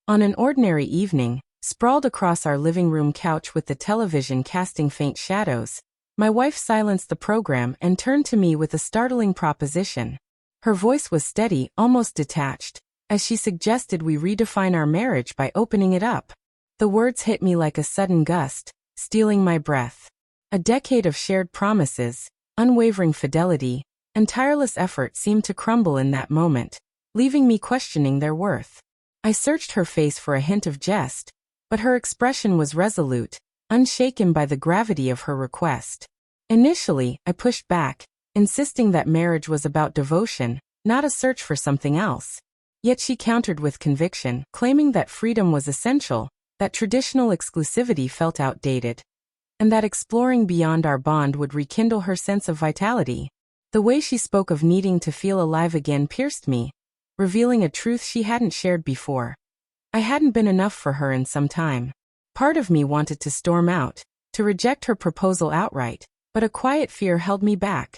On an ordinary evening, sprawled across our living room couch with the television casting faint shadows, my wife silenced the program and turned to me with a startling proposition. Her voice was steady, almost detached, as she suggested we redefine our marriage by opening it up. The words hit me like a sudden gust, stealing my breath. A decade of shared promises, unwavering fidelity, and tireless effort seemed to crumble in that moment, leaving me questioning their worth. I searched her face for a hint of jest, but her expression was resolute, unshaken by the gravity of her request. Initially, I pushed back, insisting that marriage was about devotion, not a search for something else. Yet she countered with conviction, claiming that freedom was essential, that traditional exclusivity felt outdated, and that exploring beyond our bond would rekindle her sense of vitality. The way she spoke of needing to feel alive again pierced me, revealing a truth she hadn't shared before. I hadn't been enough for her in some time. Part of me wanted to storm out, to reject her proposal outright, but a quiet fear held me back,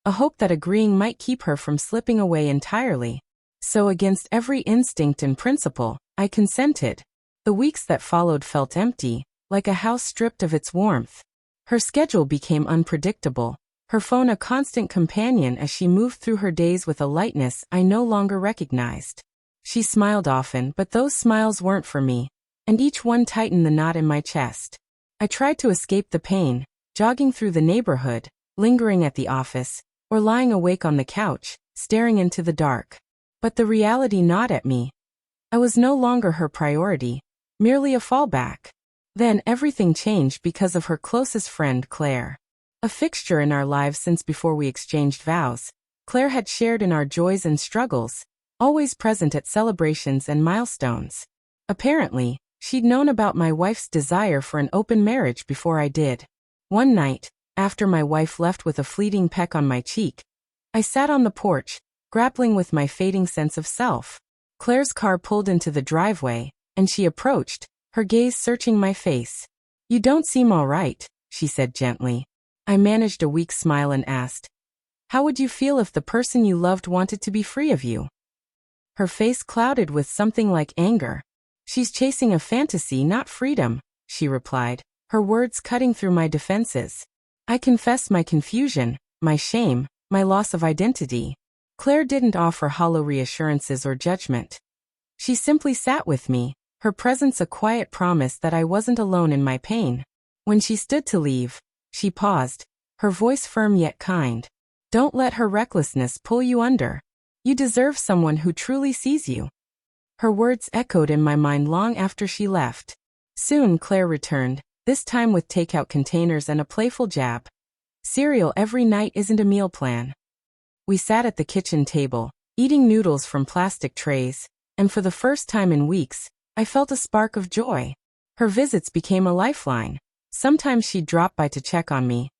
a hope that agreeing might keep her from slipping away entirely. So against every instinct and principle, I consented. The weeks that followed felt empty, like a house stripped of its warmth. Her schedule became unpredictable, her phone a constant companion as she moved through her days with a lightness I no longer recognized. She smiled often, but those smiles weren't for me, and each one tightened the knot in my chest. I tried to escape the pain, jogging through the neighborhood, lingering at the office, or lying awake on the couch, staring into the dark. But the reality gnawed at me. I was no longer her priority, merely a fallback. Then everything changed because of her closest friend, Claire. A fixture in our lives since before we exchanged vows, Claire had shared in our joys and struggles, always present at celebrations and milestones. Apparently, she'd known about my wife's desire for an open marriage before I did. One night, after my wife left with a fleeting peck on my cheek, I sat on the porch, grappling with my fading sense of self. Claire's car pulled into the driveway, and she approached, her gaze searching my face. "You don't seem all right," she said gently. I managed a weak smile and asked, "How would you feel if the person you loved wanted to be free of you?" Her face clouded with something like anger. "She's chasing a fantasy, not freedom," she replied, her words cutting through my defenses. I confessed my confusion, my shame, my loss of identity. Claire didn't offer hollow reassurances or judgment. She simply sat with me, her presence a quiet promise that I wasn't alone in my pain. When she stood to leave, she paused, her voice firm yet kind. "Don't let her recklessness pull you under. You deserve someone who truly sees you." Her words echoed in my mind long after she left. Soon Claire returned, this time with takeout containers and a playful jab. "Cereal every night isn't a meal plan." We sat at the kitchen table, eating noodles from plastic trays, and for the first time in weeks, I felt a spark of joy. Her visits became a lifeline. Sometimes she'd drop by to check on me,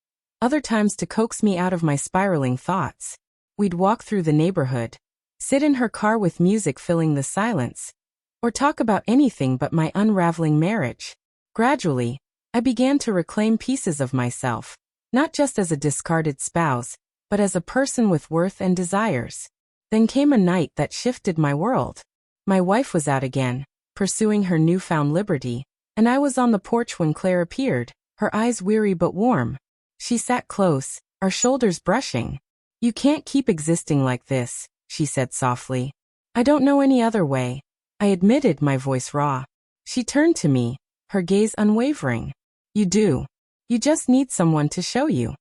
other times to coax me out of my spiraling thoughts. We'd walk through the neighborhood, sit in her car with music filling the silence, or talk about anything but my unraveling marriage. Gradually, I began to reclaim pieces of myself, not just as a discarded spouse, but as a person with worth and desires. Then came a night that shifted my world. My wife was out again, pursuing her newfound liberty, and I was on the porch when Claire appeared, her eyes weary but warm. She sat close, our shoulders brushing. "You can't keep existing like this," she said softly. "I don't know any other way," I admitted, my voice raw. She turned to me, her gaze unwavering. "You do. You just need someone to show you."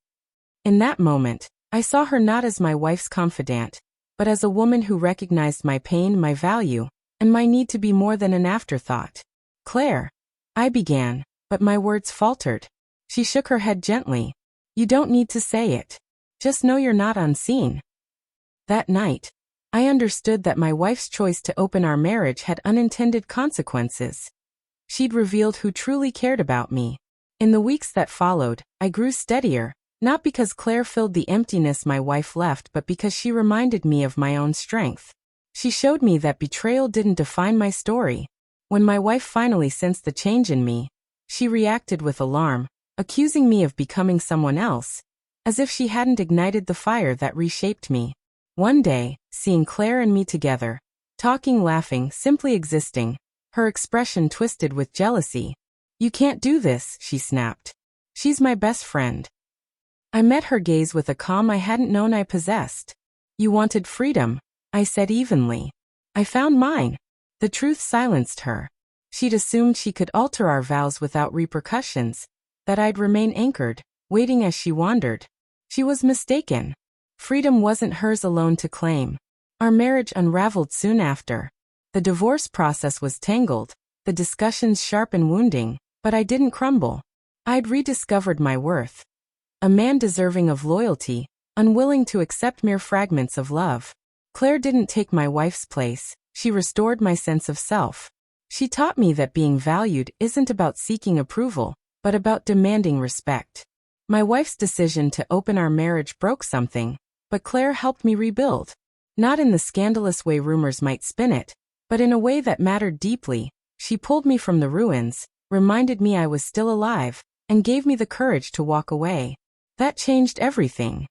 In that moment, I saw her not as my wife's confidant, but as a woman who recognized my pain, my value, and my need to be more than an afterthought. "Claire," I began, but my words faltered. She shook her head gently. "You don't need to say it. Just know you're not unseen." That night, I understood that my wife's choice to open our marriage had unintended consequences. She'd revealed who truly cared about me. In the weeks that followed, I grew steadier, not because Claire filled the emptiness my wife left, but because she reminded me of my own strength. She showed me that betrayal didn't define my story. When my wife finally sensed the change in me, she reacted with alarm, accusing me of becoming someone else, as if she hadn't ignited the fire that reshaped me. One day, seeing Claire and me together, talking, laughing, simply existing, Her expression twisted with jealousy. "You can't do this," she snapped. "She's my best friend." I met her gaze with a calm I hadn't known I possessed. "You wanted freedom," I said evenly. "I found mine." The truth silenced her. She'd assumed she could alter our vows without repercussions, that I'd remain anchored, waiting as she wandered. She was mistaken. Freedom wasn't hers alone to claim. Our marriage unraveled soon after. The divorce process was tangled, the discussions sharp and wounding, but I didn't crumble. I'd rediscovered my worth. A man deserving of loyalty, unwilling to accept mere fragments of love. Claire didn't take my wife's place, she restored my sense of self. She taught me that being valued isn't about seeking approval, but about demanding respect. My wife's decision to open our marriage broke something, but Claire helped me rebuild. Not in the scandalous way rumors might spin it, but in a way that mattered deeply. She pulled me from the ruins, reminded me I was still alive, and gave me the courage to walk away. That changed everything.